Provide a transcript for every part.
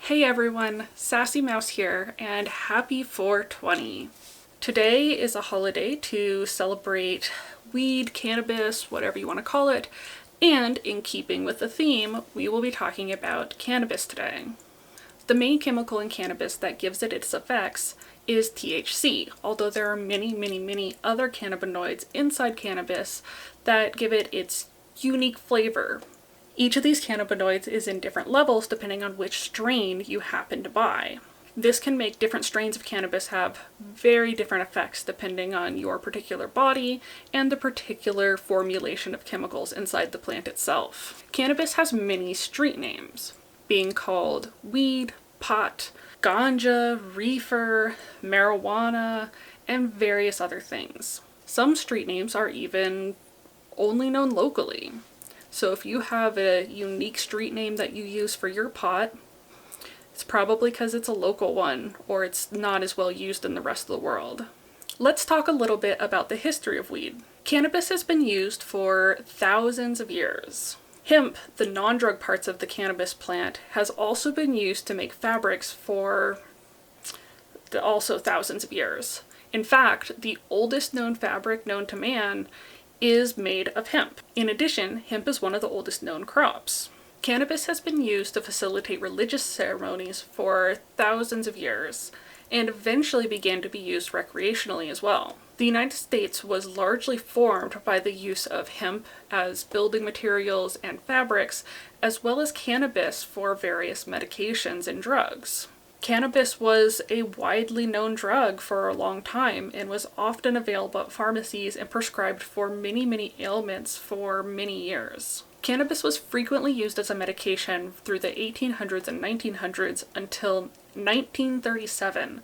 Hey everyone, Sassy Mouse here, and happy 420. Today is a holiday to celebrate weed, cannabis, whatever you want to call it, and in keeping with the theme, we will be talking about cannabis today. The main chemical in cannabis that gives it its effects is THC, although there are many other cannabinoids inside cannabis that give it its unique flavor. Each of these cannabinoids is in different levels depending on which strain you happen to buy. This can make different strains of cannabis have very different effects depending on your particular body and the particular formulation of chemicals inside the plant itself. Cannabis has many street names, being called weed, pot, ganja, reefer, marijuana, and various other things. Some street names are even only known locally. So if you have a unique street name that you use for your pot, it's probably because it's a local one or it's not as well used in the rest of the world. Let's talk a little bit about the history of weed. Cannabis has been used for thousands of years. Hemp, the non-drug parts of the cannabis plant, has also been used to make fabrics for also thousands of years. In fact, the oldest known fabric known to man is made of hemp. In addition, hemp is one of the oldest known crops. Cannabis has been used to facilitate religious ceremonies for thousands of years, and eventually began to be used recreationally as well. The United States was largely formed by the use of hemp as building materials and fabrics, as well as cannabis for various medications and drugs. Cannabis was a widely known drug for a long time and was often available at pharmacies and prescribed for many ailments for many years. Cannabis was frequently used as a medication through the 1800s and 1900s until 1937,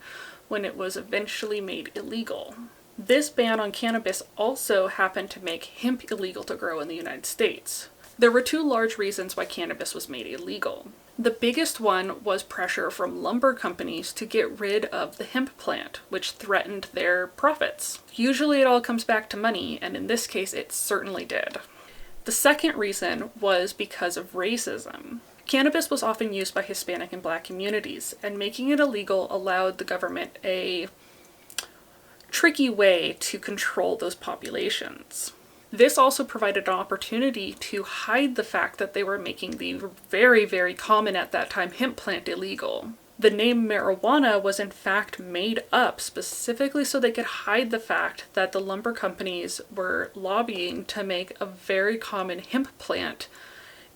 when it was eventually made illegal. This ban on cannabis also happened to make hemp illegal to grow in the United States. There were two large reasons why cannabis was made illegal. The biggest one was pressure from lumber companies to get rid of the hemp plant, which threatened their profits. Usually it all comes back to money, and in this case it certainly did. The second reason was because of racism. Cannabis was often used by Hispanic and Black communities, and making it illegal allowed the government a tricky way to control those populations. This also provided an opportunity to hide the fact that they were making the very common at that time hemp plant illegal. The name marijuana was in fact made up specifically so they could hide the fact that the lumber companies were lobbying to make a very common hemp plant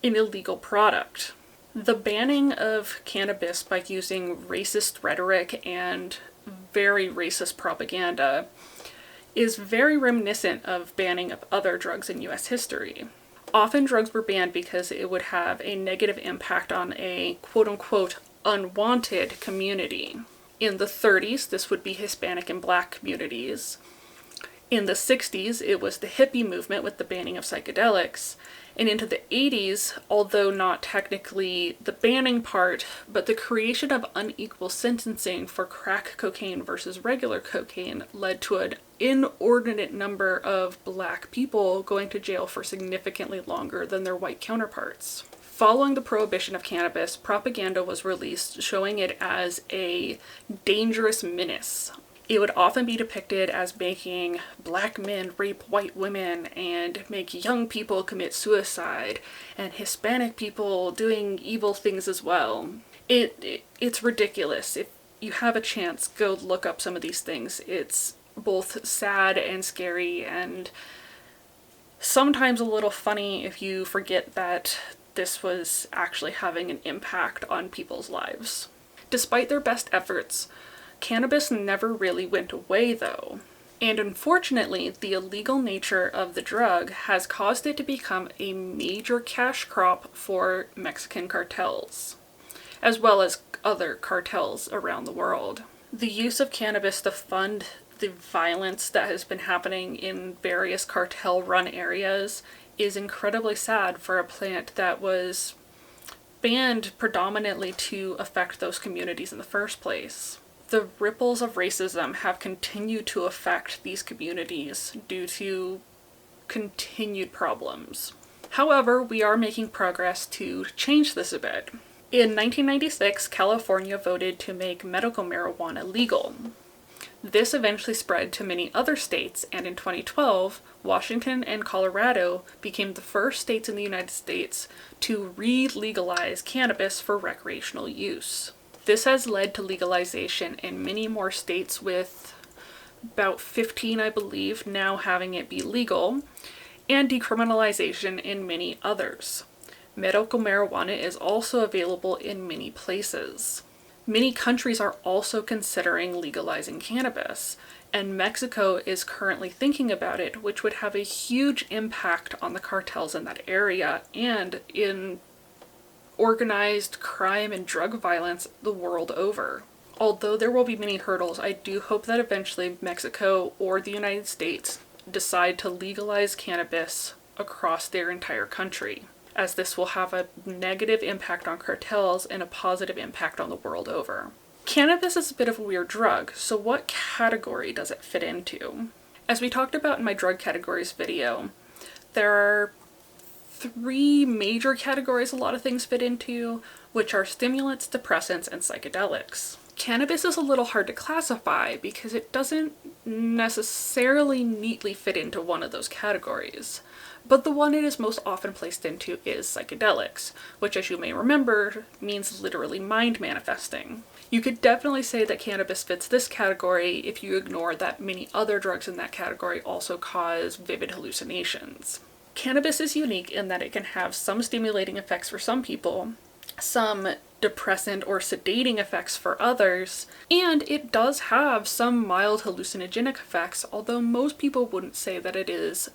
an illegal product. The banning of cannabis by using racist rhetoric and very racist propaganda is very reminiscent of banning of other drugs in US history. Often drugs were banned because it would have a negative impact on a quote-unquote unwanted community. In the 30s, this would be Hispanic and Black communities. In the 60s, it was the hippie movement with the banning of psychedelics. And into the 80s, although not technically the banning part, but the creation of unequal sentencing for crack cocaine versus regular cocaine led to an inordinate number of Black people going to jail for significantly longer than their white counterparts. Following the prohibition of cannabis, propaganda was released showing it as a dangerous menace. It would often be depicted as making Black men rape white women and make young people commit suicide, and Hispanic people doing evil things as well. It's ridiculous. If you have a chance, go look up some of these things. It's both sad and scary, and sometimes a little funny if you forget that this was actually having an impact on people's lives. Despite their best efforts, cannabis never really went away though. And unfortunately, the illegal nature of the drug has caused it to become a major cash crop for Mexican cartels, as well as other cartels around the world. The use of cannabis to fund the violence that has been happening in various cartel-run areas is incredibly sad for a plant that was banned predominantly to affect those communities in the first place. The ripples of racism have continued to affect these communities due to continued problems. However, we are making progress to change this a bit. In 1996, California voted to make medical marijuana legal. This eventually spread to many other states, and in 2012, Washington and Colorado became the first states in the United States to re-legalize cannabis for recreational use. This has led to legalization in many more states, with about 15, I believe, now having it be legal, and decriminalization in many others. Medical marijuana is also available in many places. Many countries are also considering legalizing cannabis, and Mexico is currently thinking about it, which would have a huge impact on the cartels in that area and in organized crime and drug violence the world over. Although there will be many hurdles, I do hope that eventually Mexico or the United States decide to legalize cannabis across their entire country, as this will have a negative impact on cartels and a positive impact on the world over. Cannabis is a bit of a weird drug, so what category does it fit into? As we talked about in my drug categories video, there are 3 major categories a lot of things fit into, which are stimulants, depressants, and psychedelics. Cannabis is a little hard to classify because it doesn't necessarily neatly fit into one of those categories. But the one it is most often placed into is psychedelics, which, as you may remember, means literally mind manifesting. You could definitely say that cannabis fits this category if you ignore that many other drugs in that category also cause vivid hallucinations. Cannabis is unique in that it can have some stimulating effects for some people, some depressant or sedating effects for others, and it does have some mild hallucinogenic effects, although most people wouldn't say that it is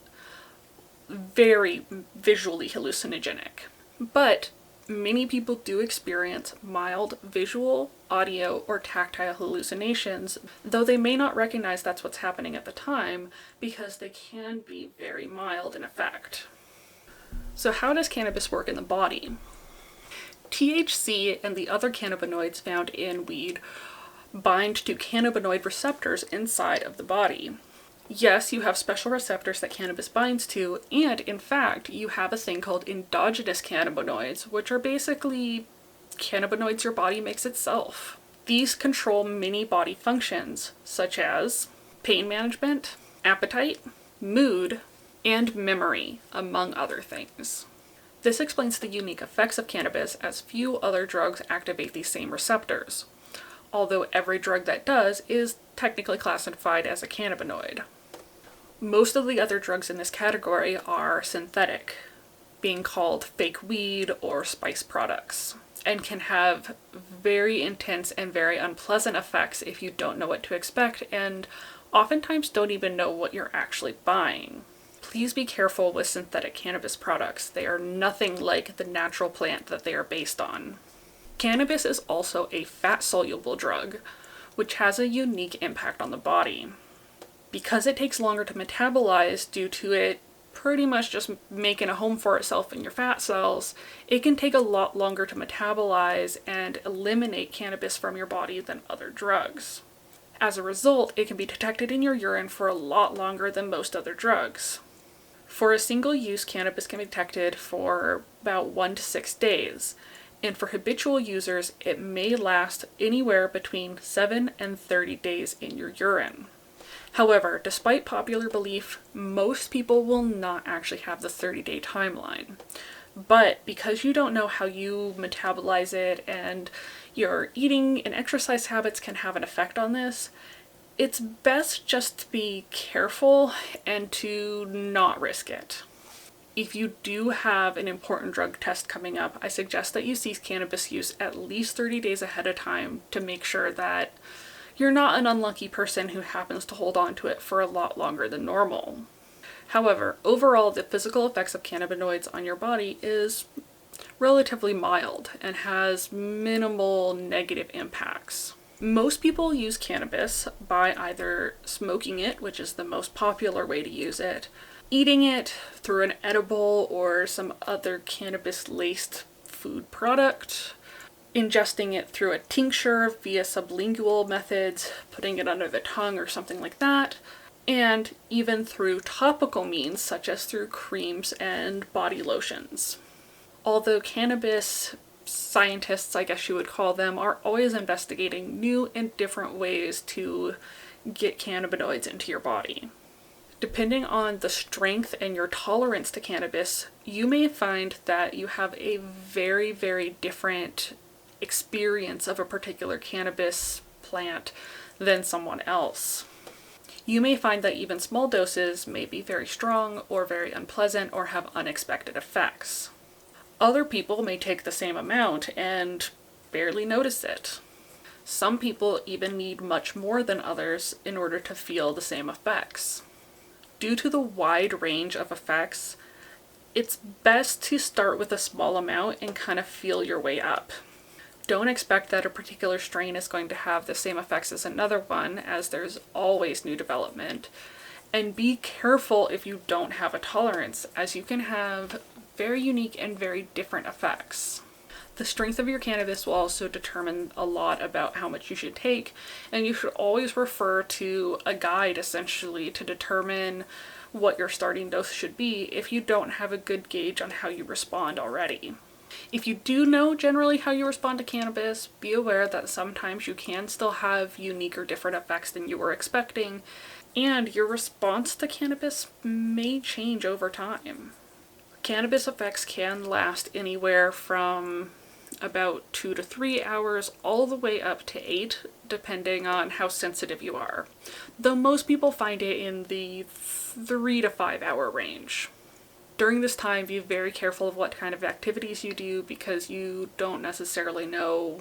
very visually hallucinogenic. But many people do experience mild visual, audio, or tactile hallucinations, though they may not recognize that's what's happening at the time because they can be very mild in effect. So how does cannabis work in the body? THC and the other cannabinoids found in weed bind to cannabinoid receptors inside of the body. Yes, you have special receptors that cannabis binds to, and in fact, you have a thing called endogenous cannabinoids, which are basically cannabinoids your body makes itself. These control many body functions, such as pain management, appetite, mood, and memory, among other things. This explains the unique effects of cannabis, as few other drugs activate these same receptors, although every drug that does is technically classified as a cannabinoid. Most of the other drugs in this category are synthetic, being called fake weed or spice products, and can have very intense and very unpleasant effects if you don't know what to expect and oftentimes don't even know what you're actually buying. Please be careful with synthetic cannabis products. They are nothing like the natural plant that they are based on. Cannabis is also a fat-soluble drug, which has a unique impact on the body. Because it takes longer to metabolize due to it pretty much just making a home for itself in your fat cells, it can take a lot longer to metabolize and eliminate cannabis from your body than other drugs. As a result, it can be detected in your urine for a lot longer than most other drugs. For a single use, cannabis can be detected for about 1 to 6 days, and for habitual users, it may last anywhere between 7 and 30 days in your urine. However, despite popular belief, most people will not actually have the 30-day timeline. But because you don't know how you metabolize it and your eating and exercise habits can have an effect on this, it's best just to be careful and to not risk it. If you do have an important drug test coming up, I suggest that you cease cannabis use at least 30 days ahead of time to make sure that you're not an unlucky person who happens to hold on to it for a lot longer than normal. However, overall, the physical effects of cannabinoids on your body is relatively mild and has minimal negative impacts. Most people use cannabis by either smoking it, which is the most popular way to use it, eating it through an edible or some other cannabis-laced food product, ingesting it through a tincture via sublingual methods, putting it under the tongue or something like that, and even through topical means such as through creams and body lotions. Although cannabis scientists, I guess you would call them, are always investigating new and different ways to get cannabinoids into your body. Depending on the strength and your tolerance to cannabis, you may find that you have a very, very different experience of a particular cannabis plant than someone else. You may find that even small doses may be very strong or very unpleasant or have unexpected effects. Other people may take the same amount and barely notice it. Some people even need much more than others in order to feel the same effects. Due to the wide range of effects, it's best to start with a small amount and kind of feel your way up. Don't expect that a particular strain is going to have the same effects as another one, as there's always new development. And be careful if you don't have a tolerance, as you can have very unique and very different effects. The strength of your cannabis will also determine a lot about how much you should take, and you should always refer to a guide essentially to determine what your starting dose should be if you don't have a good gauge on how you respond already. If you do know generally how you respond to cannabis, be aware that sometimes you can still have unique or different effects than you were expecting, and your response to cannabis may change over time. Cannabis effects can last anywhere from about 2 to 3 hours all the way up to 8, depending on how sensitive you are, though most people find it in the 3 to 5 hour range. During this time, be very careful of what kind of activities you do, because you don't necessarily know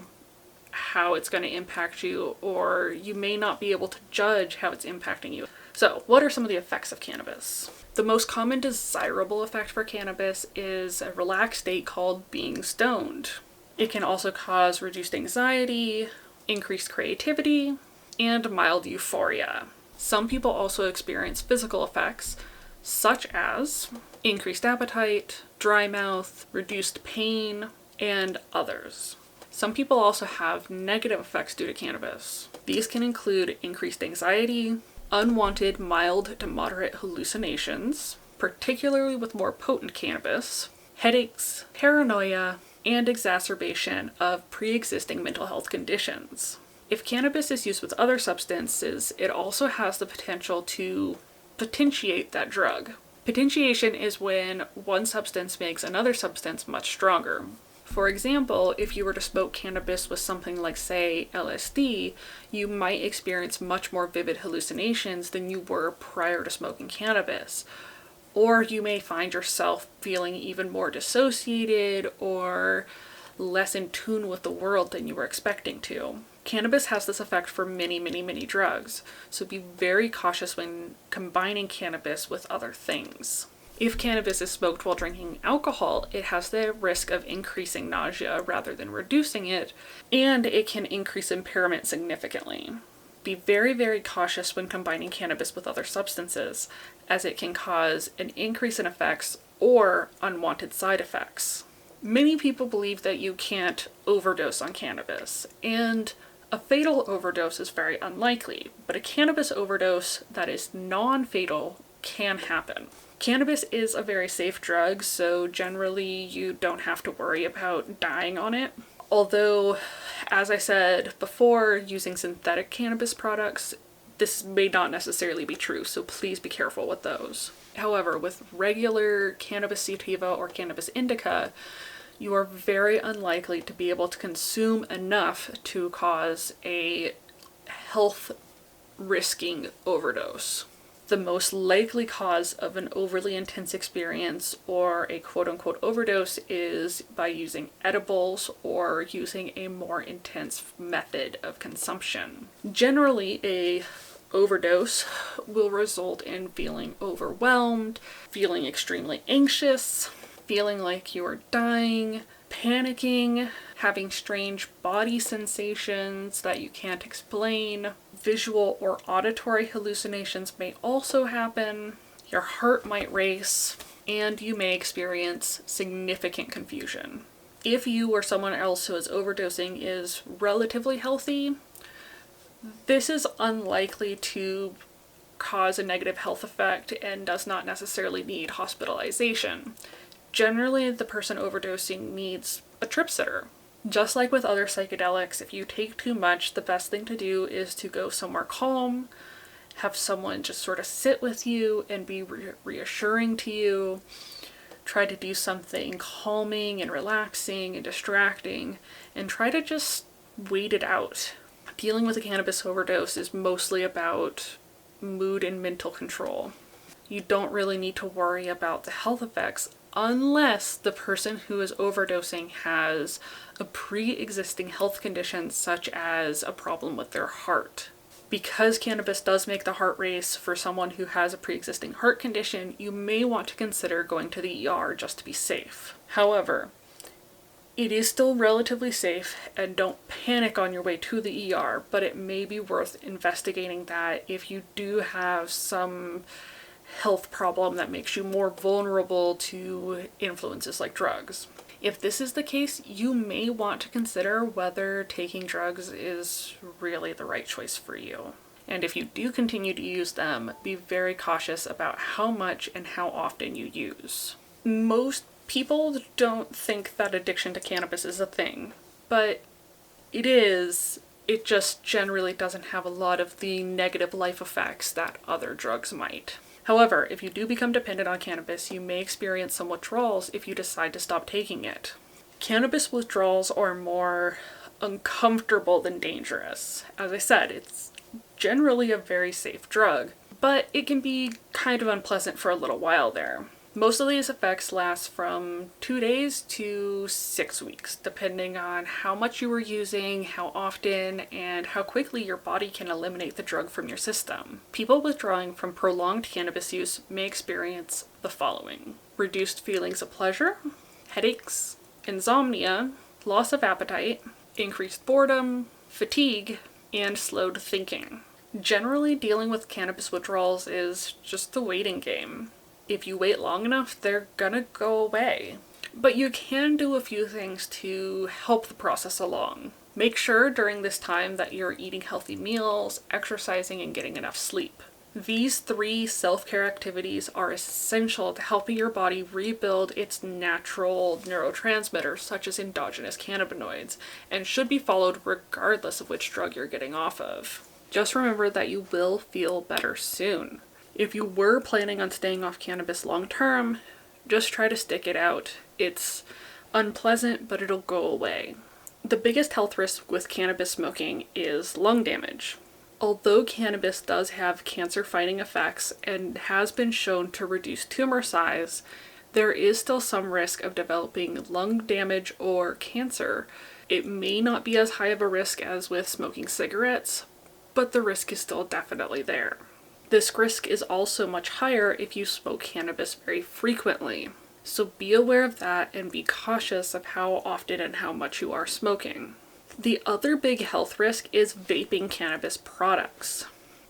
how it's going to impact you, or you may not be able to judge how it's impacting you. So, what are some of the effects of cannabis? The most common desirable effect for cannabis is a relaxed state called being stoned. It can also cause reduced anxiety, increased creativity, and mild euphoria. Some people also experience physical effects, such as increased appetite, dry mouth, reduced pain, and others. Some people also have negative effects due to cannabis. These can include increased anxiety, unwanted mild to moderate hallucinations, particularly with more potent cannabis, headaches, paranoia, and exacerbation of pre-existing mental health conditions. If cannabis is used with other substances, it also has the potential to potentiate that drug. Potentiation is when one substance makes another substance much stronger. For example, if you were to smoke cannabis with something like, say, LSD, you might experience much more vivid hallucinations than you were prior to smoking cannabis. Or you may find yourself feeling even more dissociated or less in tune with the world than you were expecting to. Cannabis has this effect for many, many, many drugs, so be very cautious when combining cannabis with other things. If cannabis is smoked while drinking alcohol, it has the risk of increasing nausea rather than reducing it, and it can increase impairment significantly. Be very, very cautious when combining cannabis with other substances, as it can cause an increase in effects or unwanted side effects. Many people believe that you can't overdose on cannabis, and a fatal overdose is very unlikely, but a cannabis overdose that is non-fatal can happen. Cannabis is a very safe drug, so generally you don't have to worry about dying on it. Although, as I said before, using synthetic cannabis products, this may not necessarily be true, so please be careful with those. However, with regular cannabis sativa or cannabis indica, you are very unlikely to be able to consume enough to cause a health-risking overdose. The most likely cause of an overly intense experience or a quote-unquote overdose is by using edibles or using a more intense method of consumption. Generally, a overdose will result in feeling overwhelmed, feeling extremely anxious, feeling like you are dying, panicking, having strange body sensations that you can't explain. Visual or auditory hallucinations may also happen. Your heart might race, and you may experience significant confusion. If you or someone else who is overdosing is relatively healthy, this is unlikely to cause a negative health effect and does not necessarily need hospitalization. Generally, the person overdosing needs a trip sitter, Just like with other psychedelics, if you take too much, the best thing to do is to go somewhere calm, have someone just sort of sit with you and be reassuring to you. Try to do something calming and relaxing and distracting, and try to just wait it out. Dealing with a cannabis overdose is mostly about mood and mental control. You don't really need to worry about the health effects unless the person who is overdosing has a pre-existing health condition such as a problem with their heart. Because cannabis does make the heart race for someone who has a pre-existing heart condition, you may want to consider going to the ER just to be safe. However, it is still relatively safe, and don't panic on your way to the ER, but it may be worth investigating that if you do have some health problem that makes you more vulnerable to influences like drugs. If this is the case, you may want to consider whether taking drugs is really the right choice for you. And if you do continue to use them, be very cautious about how much and how often you use. Most people don't think that addiction to cannabis is a thing, but it is. It just generally doesn't have a lot of the negative life effects that other drugs might. However, if you do become dependent on cannabis, you may experience some withdrawals if you decide to stop taking it. Cannabis withdrawals are more uncomfortable than dangerous. As I said, it's generally a very safe drug, but it can be kind of unpleasant for a little while there. Most of these effects last from 2 days to 6 weeks, depending on how much you were using, how often, and how quickly your body can eliminate the drug from your system. People withdrawing from prolonged cannabis use may experience the following: reduced feelings of pleasure, headaches, insomnia, loss of appetite, increased boredom, fatigue, and slowed thinking. Generally, dealing with cannabis withdrawals is just the waiting game. If you wait long enough, they're gonna go away. But you can do a few things to help the process along. Make sure during this time that you're eating healthy meals, exercising, and getting enough sleep. These 3 self-care activities are essential to helping your body rebuild its natural neurotransmitters, such as endogenous cannabinoids, and should be followed regardless of which drug you're getting off of. Just remember that you will feel better soon. If you were planning on staying off cannabis long term, just try to stick it out. It's unpleasant, but it'll go away. The biggest health risk with cannabis smoking is lung damage. Although cannabis does have cancer-fighting effects and has been shown to reduce tumor size, there is still some risk of developing lung damage or cancer. It may not be as high of a risk as with smoking cigarettes, but the risk is still definitely there. This risk is also much higher if you smoke cannabis very frequently. So be aware of that and be cautious of how often and how much you are smoking. The other big health risk is vaping cannabis products.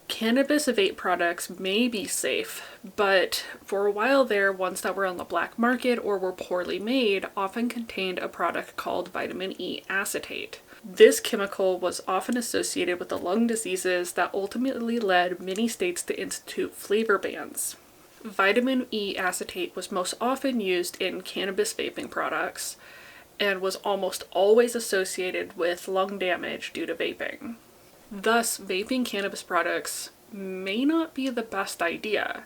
Cannabis vape products may be safe, but for a while there, ones that were on the black market or were poorly made often contained a product called vitamin E acetate. This chemical was often associated with the lung diseases that ultimately led many states to institute flavor bans. Vitamin E acetate was most often used in cannabis vaping products and was almost always associated with lung damage due to vaping. Thus, vaping cannabis products may not be the best idea.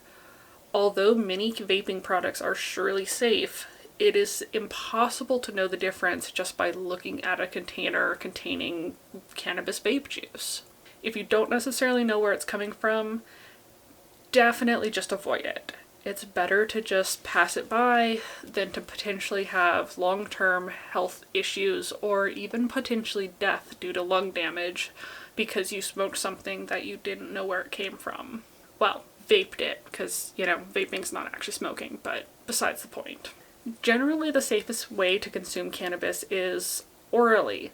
Although many vaping products are surely safe, it is impossible to know the difference just by looking at a container containing cannabis vape juice. If you don't necessarily know where it's coming from, definitely just avoid it. It's better to just pass it by than to potentially have long-term health issues or even potentially death due to lung damage because you smoked something that you didn't know where it came from. Well, vaped it, because, vaping's not actually smoking, but besides the point. Generally, the safest way to consume cannabis is orally,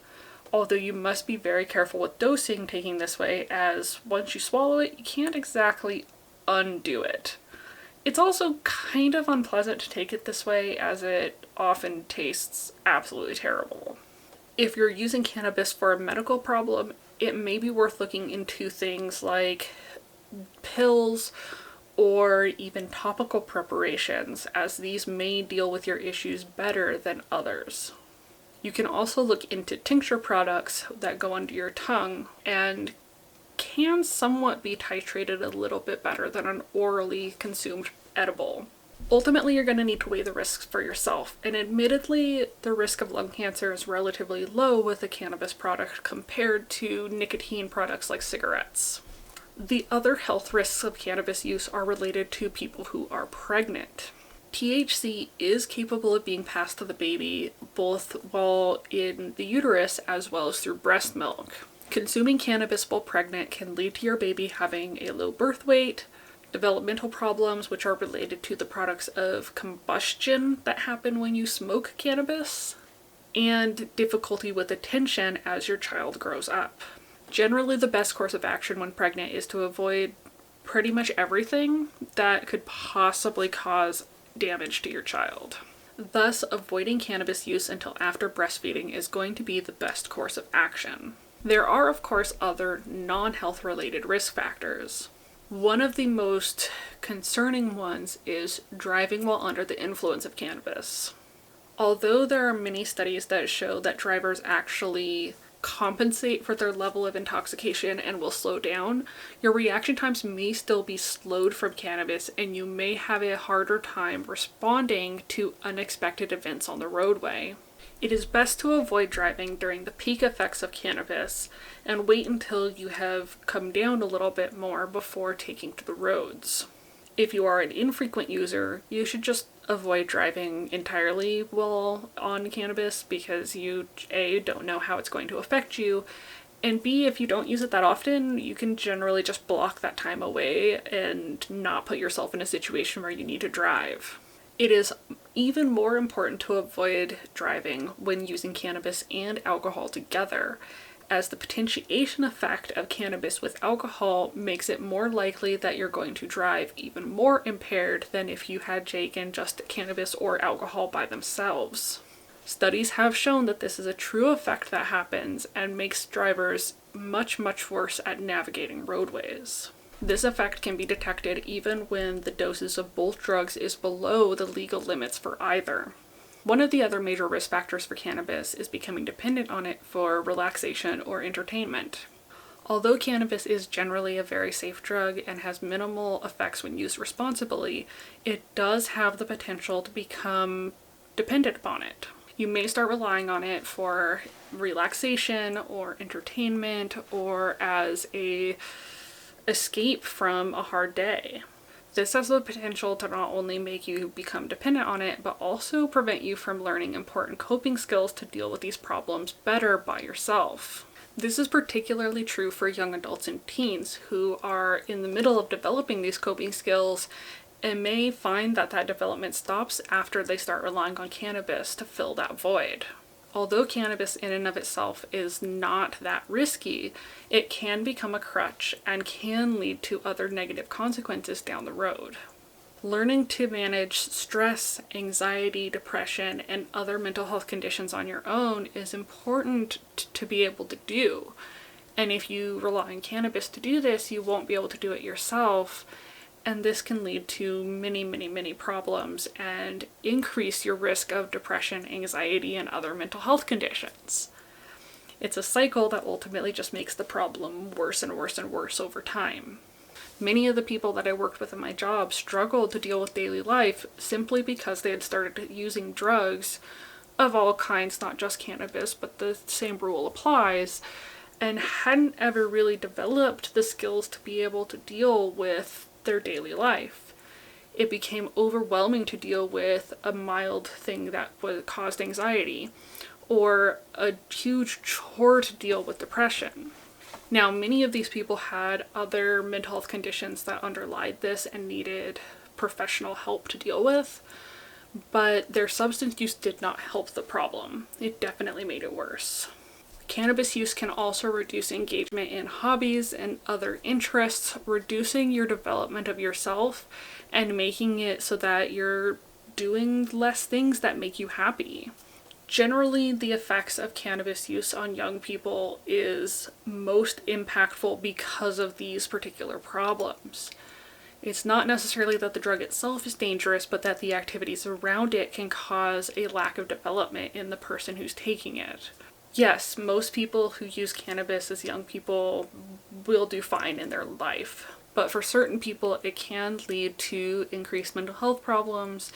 although you must be very careful with dosing taking this way, as once you swallow it, you can't exactly undo it. It's also kind of unpleasant to take it this way, as it often tastes absolutely terrible. If you're using cannabis for a medical problem, it may be worth looking into things like pills or even topical preparations, as these may deal with your issues better than others. You can also look into tincture products that go under your tongue and can somewhat be titrated a little bit better than an orally consumed edible. Ultimately, you're going to need to weigh the risks for yourself, and admittedly, the risk of lung cancer is relatively low with a cannabis product compared to nicotine products like cigarettes. The other health risks of cannabis use are related to people who are pregnant. THC is capable of being passed to the baby both while in the uterus as well as through breast milk. Consuming cannabis while pregnant can lead to your baby having a low birth weight, developmental problems which are related to the products of combustion that happen when you smoke cannabis, and difficulty with attention as your child grows up. Generally, the best course of action when pregnant is to avoid pretty much everything that could possibly cause damage to your child. Thus, avoiding cannabis use until after breastfeeding is going to be the best course of action. There are, of course, other non-health related risk factors. One of the most concerning ones is driving while under the influence of cannabis. Although there are many studies that show that drivers actually compensate for their level of intoxication and will slow down, your reaction times may still be slowed from cannabis and you may have a harder time responding to unexpected events on the roadway. It is best to avoid driving during the peak effects of cannabis and wait until you have come down a little bit more before taking to the roads. If you are an infrequent user, you should just avoid driving entirely while on cannabis because you, A, don't know how it's going to affect you, and B, if you don't use it that often, you can generally just block that time away and not put yourself in a situation where you need to drive. It is even more important to avoid driving when using cannabis and alcohol together, as the potentiation effect of cannabis with alcohol makes it more likely that you're going to drive even more impaired than if you had taken just cannabis or alcohol by themselves. Studies have shown that this is a true effect that happens and makes drivers much worse at navigating roadways. This effect can be detected even when the doses of both drugs is below the legal limits for either. One of the other major risk factors for cannabis is becoming dependent on it for relaxation or entertainment. Although cannabis is generally a very safe drug and has minimal effects when used responsibly, it does have the potential to become dependent upon it. You may start relying on it for relaxation or entertainment or as a escape from a hard day. This has the potential to not only make you become dependent on it, but also prevent you from learning important coping skills to deal with these problems better by yourself. This is particularly true for young adults and teens who are in the middle of developing these coping skills and may find that development stops after they start relying on cannabis to fill that void. Although cannabis in and of itself is not that risky, it can become a crutch and can lead to other negative consequences down the road. Learning to manage stress, anxiety, depression, and other mental health conditions on your own is important to be able to do. And if you rely on cannabis to do this, you won't be able to do it yourself. And this can lead to many problems and increase your risk of depression, anxiety, and other mental health conditions. It's a cycle that ultimately just makes the problem worse and worse over time. Many of the people that I worked with in my job struggled to deal with daily life simply because they had started using drugs of all kinds, not just cannabis, but the same rule applies, and hadn't ever really developed the skills to be able to deal with their daily life. It became overwhelming to deal with a mild thing that caused anxiety, or a huge chore to deal with depression. Now, many of these people had other mental health conditions that underlied this and needed professional help to deal with, but their substance use did not help the problem. It definitely made it worse. Cannabis use can also reduce engagement in hobbies and other interests, reducing your development of yourself and making it so that you're doing less things that make you happy. Generally, the effects of cannabis use on young people is most impactful because of these particular problems. It's not necessarily that the drug itself is dangerous, but that the activities around it can cause a lack of development in the person who's taking it. Yes, most people who use cannabis as young people will do fine in their life, but for certain people it can lead to increased mental health problems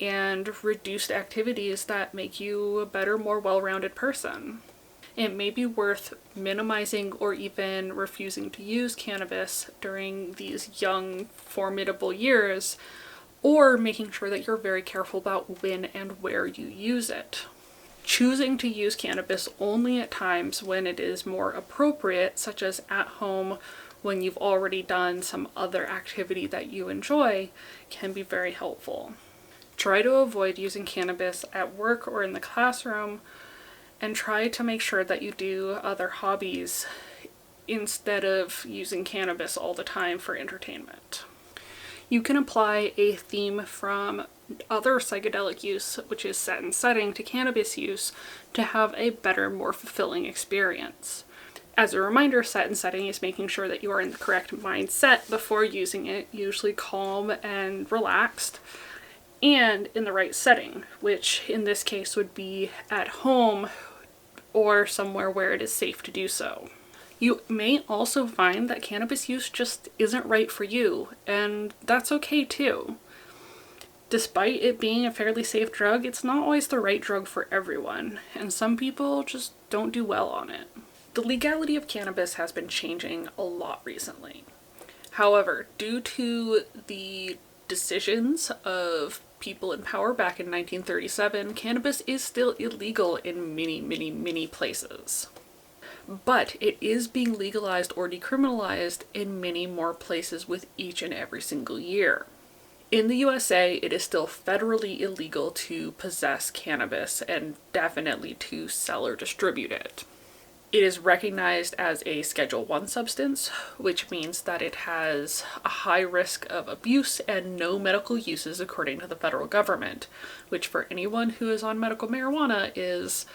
and reduced activities that make you a better, more well-rounded person. It may be worth minimizing or even refusing to use cannabis during these young, formidable years, or making sure that you're very careful about when and where you use it. Choosing to use cannabis only at times when it is more appropriate, such as at home when you've already done some other activity that you enjoy, can be very helpful. Try to avoid using cannabis at work or in the classroom, and try to make sure that you do other hobbies instead of using cannabis all the time for entertainment. You can apply a theme from other psychedelic use, which is set and setting, to cannabis use to have a better, more fulfilling experience. As a reminder, set and setting is making sure that you are in the correct mindset before using it, usually calm and relaxed, and in the right setting, which in this case would be at home or somewhere where it is safe to do so. You may also find that cannabis use just isn't right for you, and that's okay too. Despite it being a fairly safe drug, it's not always the right drug for everyone, and some people just don't do well on it. The legality of cannabis has been changing a lot recently. However, due to the decisions of people in power back in 1937, cannabis is still illegal in many places. But it is being legalized or decriminalized in many more places with each and every single year. In the USA, it is still federally illegal to possess cannabis and definitely to sell or distribute it. It is recognized as a Schedule I substance, which means that it has a high risk of abuse and no medical uses according to the federal government, which for anyone who is on medical marijuana is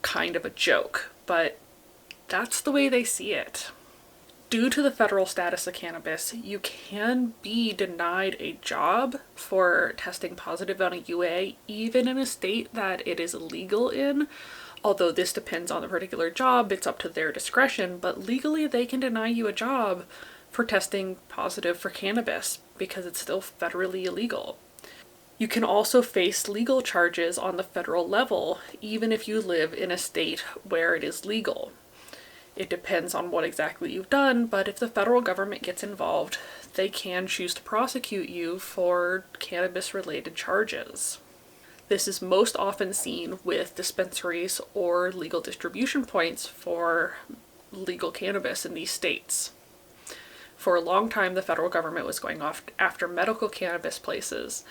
kind of a joke, but that's the way they see it. Due to the federal status of cannabis, you can be denied a job for testing positive on a UA, even in a state that it is illegal in. Although this depends on the particular job, it's up to their discretion, but legally they can deny you a job for testing positive for cannabis because it's still federally illegal. You can also face legal charges on the federal level, even if you live in a state where it is legal. It depends on what exactly you've done, but if the federal government gets involved, they can choose to prosecute you for cannabis-related charges. This is most often seen with dispensaries or legal distribution points for legal cannabis in these states. For a long time, the federal government was going after medical cannabis places,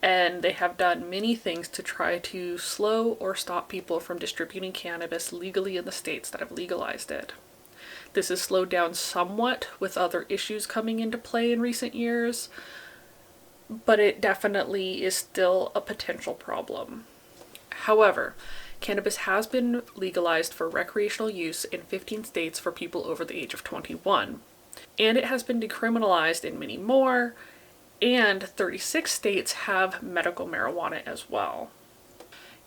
and they have done many things to try to slow or stop people from distributing cannabis legally in the states that have legalized it. This has slowed down somewhat with other issues coming into play in recent years, but it definitely is still a potential problem. However, cannabis has been legalized for recreational use in 15 states for people over the age of 21, and it has been decriminalized in many more, and 36 states have medical marijuana as well.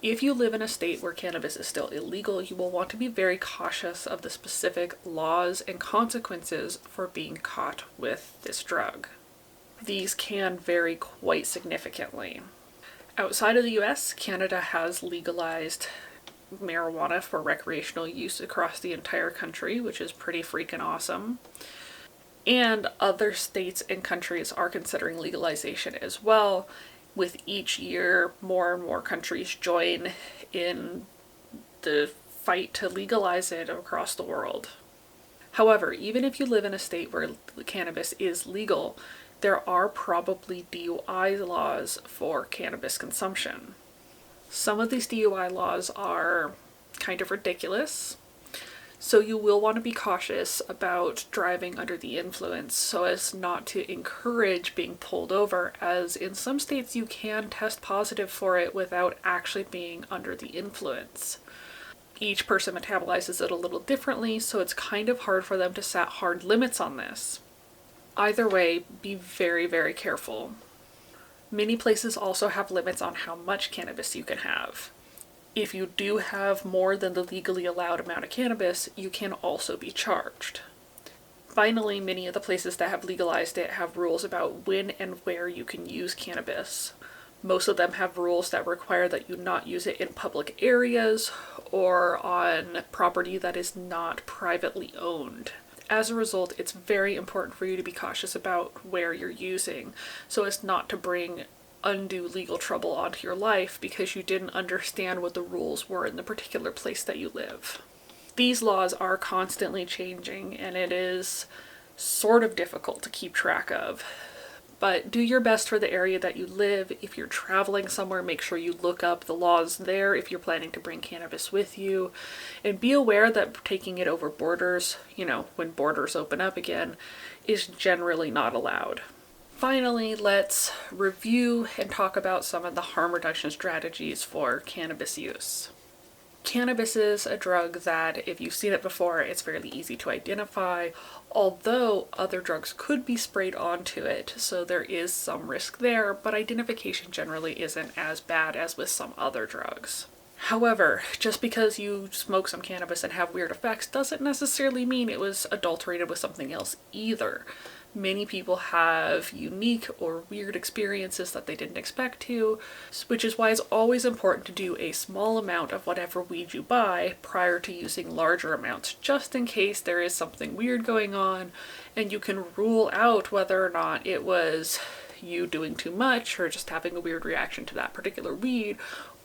If you live in a state where cannabis is still illegal, you will want to be very cautious of the specific laws and consequences for being caught with this drug. These can vary quite significantly. Outside of the US, Canada has legalized marijuana for recreational use across the entire country, which is pretty freaking awesome. And other states and countries are considering legalization as well. With each year, more and more countries join in the fight to legalize it across the world. However, even if you live in a state where cannabis is legal, there are probably DUI laws for cannabis consumption. Some of these DUI laws are kind of ridiculous, so you will want to be cautious about driving under the influence so as not to encourage being pulled over, as in some states you can test positive for it without actually being under the influence. Each person metabolizes it a little differently, so it's kind of hard for them to set hard limits on this. Either way, be very, very careful. Many places also have limits on how much cannabis you can have. If you do have more than the legally allowed amount of cannabis, you can also be charged. Finally, many of the places that have legalized it have rules about when and where you can use cannabis. Most of them have rules that require that you not use it in public areas or on property that is not privately owned. As a result, it's very important for you to be cautious about where you're using, so as not to bring undue legal trouble onto your life because you didn't understand what the rules were in the particular place that you live. These laws are constantly changing, and it is sort of difficult to keep track of. But do your best for the area that you live. If you're traveling somewhere, make sure you look up the laws there if you're planning to bring cannabis with you. And be aware that taking it over borders, when borders open up again, is generally not allowed. Finally, let's review and talk about some of the harm reduction strategies for cannabis use. Cannabis is a drug that, if you've seen it before, it's fairly easy to identify, although other drugs could be sprayed onto it, so there is some risk there, but identification generally isn't as bad as with some other drugs. However, just because you smoke some cannabis and have weird effects doesn't necessarily mean it was adulterated with something else either. Many people have unique or weird experiences that they didn't expect to, which is why it's always important to do a small amount of whatever weed you buy prior to using larger amounts, just in case there is something weird going on and you can rule out whether or not it was you doing too much or just having a weird reaction to that particular weed,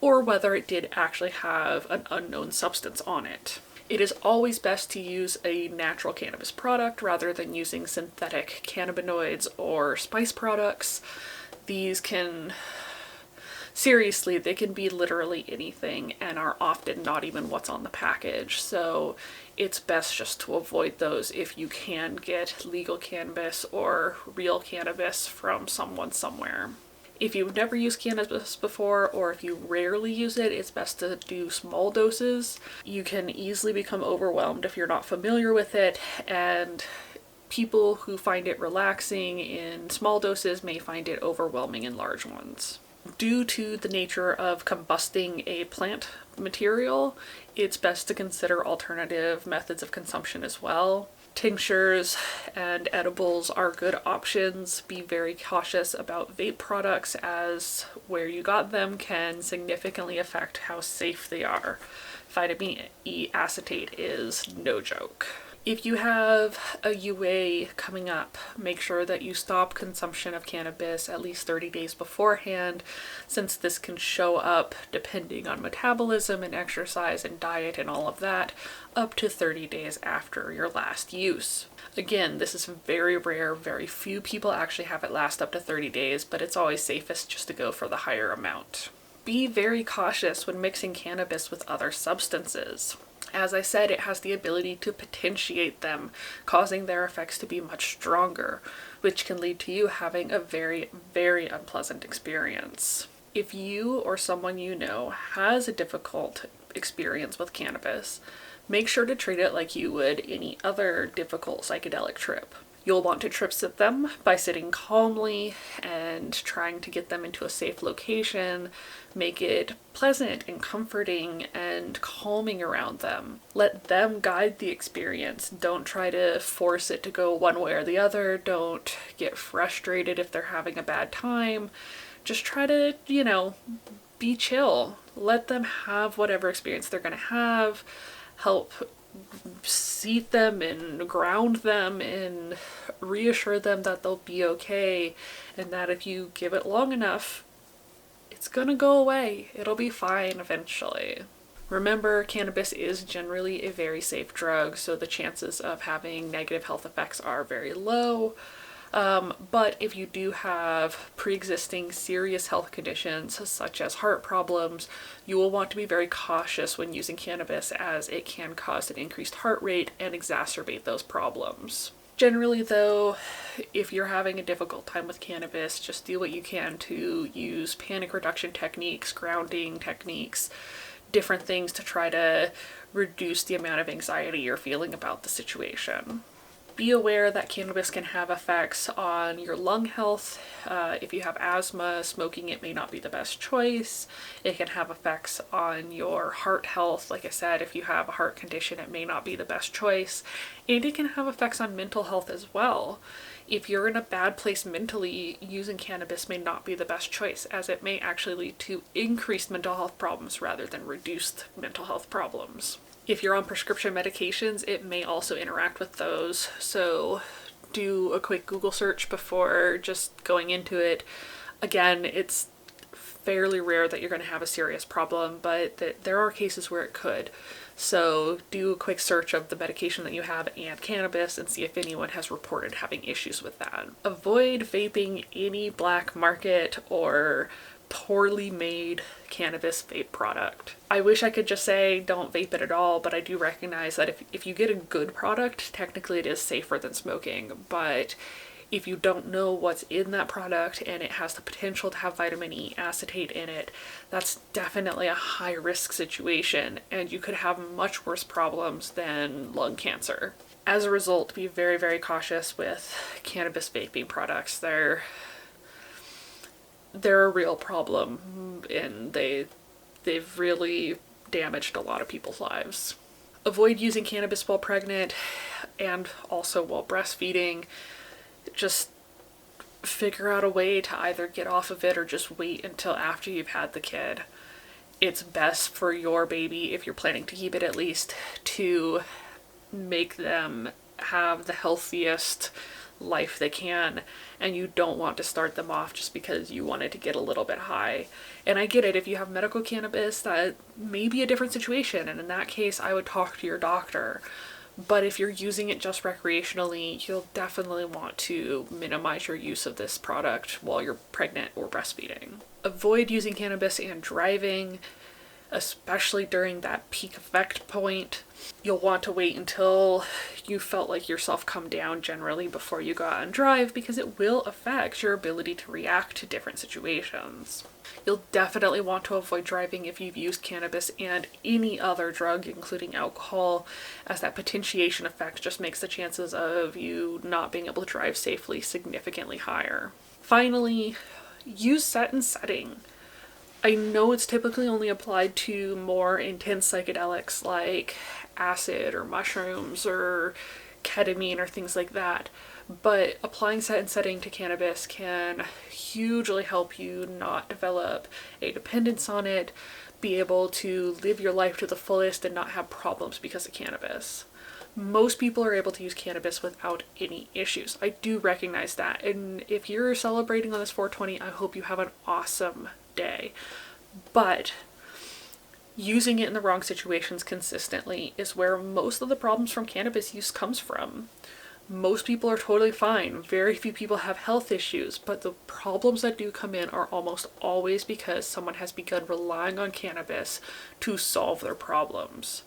or whether it did actually have an unknown substance on it. It is always best to use a natural cannabis product rather than using synthetic cannabinoids or spice products. These can, seriously, they can be literally anything and are often not even what's on the package. So it's best just to avoid those if you can get legal cannabis or real cannabis from someone somewhere. If you've never used cannabis before, or if you rarely use it, it's best to do small doses. You can easily become overwhelmed if you're not familiar with it, and people who find it relaxing in small doses may find it overwhelming in large ones. Due to the nature of combusting a plant material, it's best to consider alternative methods of consumption as well. Tinctures and edibles are good options. Be very cautious about vape products, as where you got them can significantly affect how safe they are. Vitamin E acetate is no joke. If you have a UA coming up, make sure that you stop consumption of cannabis at least 30 days beforehand, since this can show up, depending on metabolism and exercise and diet and all of that, up to 30 days after your last use. Again, this is very rare. Very few people actually have it last up to 30 days, but it's always safest just to go for the higher amount. Be very cautious when mixing cannabis with other substances. As I said, it has the ability to potentiate them, causing their effects to be much stronger, which can lead to you having a very, very unpleasant experience. If you or someone you know has a difficult experience with cannabis, make sure to treat it like you would any other difficult psychedelic trip. You'll want to trip sit them by sitting calmly and trying to get them into a safe location. Make it pleasant and comforting and calming around them. Let them guide the experience. Don't try to force it to go one way or the other. Don't get frustrated if they're having a bad time. Just try to, be chill. Let them have whatever experience they're going to have. Help seat them and ground them and reassure them that they'll be okay, and that if you give it long enough, it's gonna go away. It'll be fine eventually. Remember, cannabis is generally a very safe drug, so the chances of having negative health effects are very low. But if you do have pre-existing serious health conditions such as heart problems, you will want to be very cautious when using cannabis, as it can cause an increased heart rate and exacerbate those problems. Generally though, if you're having a difficult time with cannabis, just do what you can to use panic reduction techniques, grounding techniques, different things to try to reduce the amount of anxiety you're feeling about the situation. Be aware that cannabis can have effects on your lung health. If you have asthma, smoking it may not be the best choice. It can have effects on your heart health. Like I said, if you have a heart condition, it may not be the best choice. And it can have effects on mental health as well. If you're in a bad place mentally, using cannabis may not be the best choice, as it may actually lead to increased mental health problems rather than reduced mental health problems. If you're on prescription medications, it may also interact with those, so do a quick Google search before just going into it. Again, it's fairly rare that you're going to have a serious problem, but there are cases where it could. So do a quick search of the medication that you have and cannabis and see if anyone has reported having issues with that. Avoid vaping any black market or poorly made cannabis vape product. I wish I could just say don't vape it at all, but I do recognize that if you get a good product, technically it is safer than smoking. But if you don't know what's in that product and it has the potential to have vitamin E acetate in it, that's definitely a high risk situation, and you could have much worse problems than lung cancer. As a result, be very, very cautious with cannabis vaping products. They're a real problem, and they've really damaged a lot of people's lives. Avoid using cannabis while pregnant and also while breastfeeding. Just figure out a way to either get off of it or just wait until after you've had the kid. It's best for your baby, if you're planning to keep it at least, to make them have the healthiest life they can, and you don't want to start them off just because you wanted to get a little bit high. And I get it, if you have medical cannabis, that may be a different situation, and in that case I would talk to your doctor. But if you're using it just recreationally, you'll definitely want to minimize your use of this product while you're pregnant or breastfeeding. Avoid using cannabis and driving, especially during that peak effect point. You'll want to wait until you felt like yourself come down generally before you go out and drive, because it will affect your ability to react to different situations. You'll definitely want to avoid driving if you've used cannabis and any other drug, including alcohol, as that potentiation effect just makes the chances of you not being able to drive safely significantly higher. Finally, use set and setting. I know it's typically only applied to more intense psychedelics like acid or mushrooms or ketamine or things like that, but applying set and setting to cannabis can hugely help you not develop a dependence on it, be able to live your life to the fullest and not have problems because of cannabis. Most people are able to use cannabis without any issues. I do recognize that, and if you're celebrating on this 420, I hope you have an awesome day. But using it in the wrong situations consistently is where most of the problems from cannabis use comes from. Most people are totally fine. Very few people have health issues, but the problems that do come in are almost always because someone has begun relying on cannabis to solve their problems.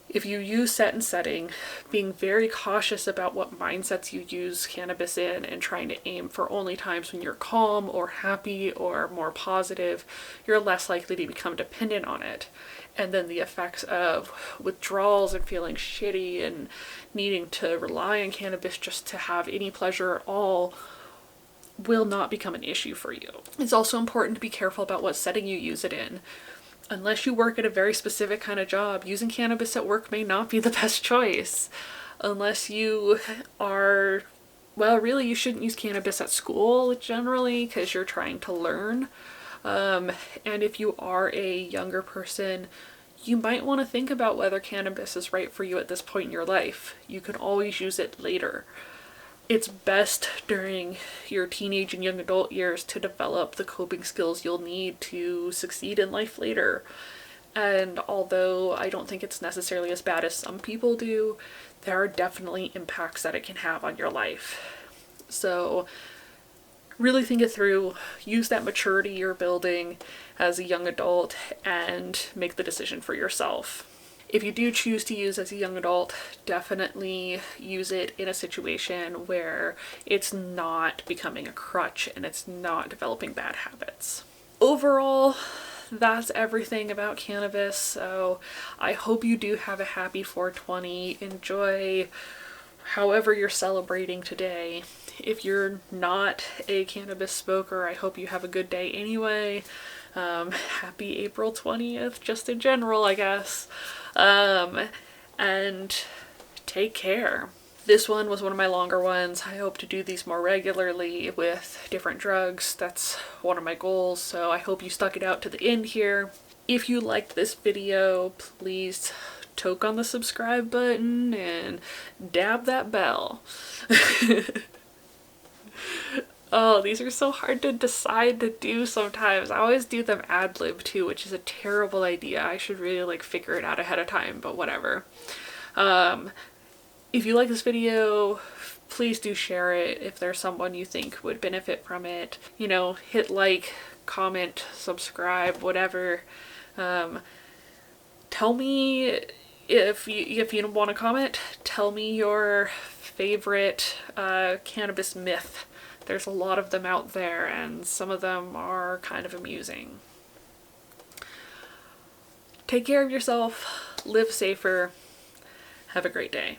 If you use set and setting, being very cautious about what mindsets you use cannabis in and trying to aim for only times when you're calm or happy or more positive, you're less likely to become dependent on it. And then the effects of withdrawals and feeling shitty and needing to rely on cannabis just to have any pleasure at all will not become an issue for you. It's also important to be careful about what setting you use it in. Unless you work at a very specific kind of job, using cannabis at work may not be the best choice. Unless you are, well, really you shouldn't use cannabis at school generally because you're trying to learn. And if you are a younger person, you might want to think about whether cannabis is right for you at this point in your life. You can always use it later. It's best during your teenage and young adult years to develop the coping skills you'll need to succeed in life later. And although I don't think it's necessarily as bad as some people do, there are definitely impacts that it can have on your life. So really think it through, use that maturity you're building as a young adult, and make the decision for yourself. If you do choose to use as a young adult, definitely use it in a situation where it's not becoming a crutch and it's not developing bad habits. Overall, that's everything about cannabis. So I hope you do have a happy 420. Enjoy however you're celebrating today. If you're not a cannabis smoker, I hope you have a good day anyway. Happy April 20th, just in general, I guess. And take care. This one was one of my longer ones. I hope to do these more regularly with different drugs. That's one of my goals, so I hope you stuck it out to the end here. If you liked this video, please toke on the subscribe button and dab that bell. Oh, these are so hard to decide to do sometimes. I always do them ad-lib too, which is a terrible idea. I should really like figure it out ahead of time, but whatever. If you like this video, please do share it if there's someone you think would benefit from it. You know, hit like, comment, subscribe, whatever. Tell me if you want to comment, tell me your favorite cannabis myth. There's a lot of them out there, and some of them are kind of amusing. Take care of yourself, live safer, have a great day.